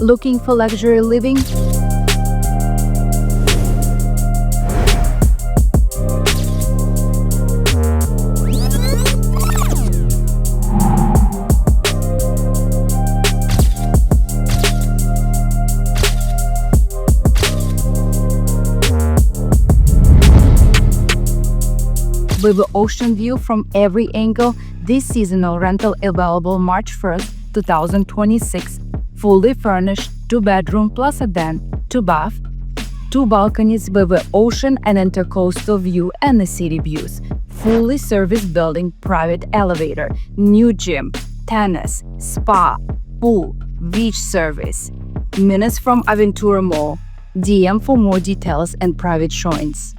Looking for luxury living? With the ocean view from every angle, this seasonal rental available March 1st, 2026. Fully furnished, 2-bedroom plus a den, 2-bath, 2 balconies with the ocean and intercoastal view and the city views. Fully serviced building, private elevator, new gym, tennis, spa, pool, beach service. Minutes from Aventura Mall. DM for more details and private showings.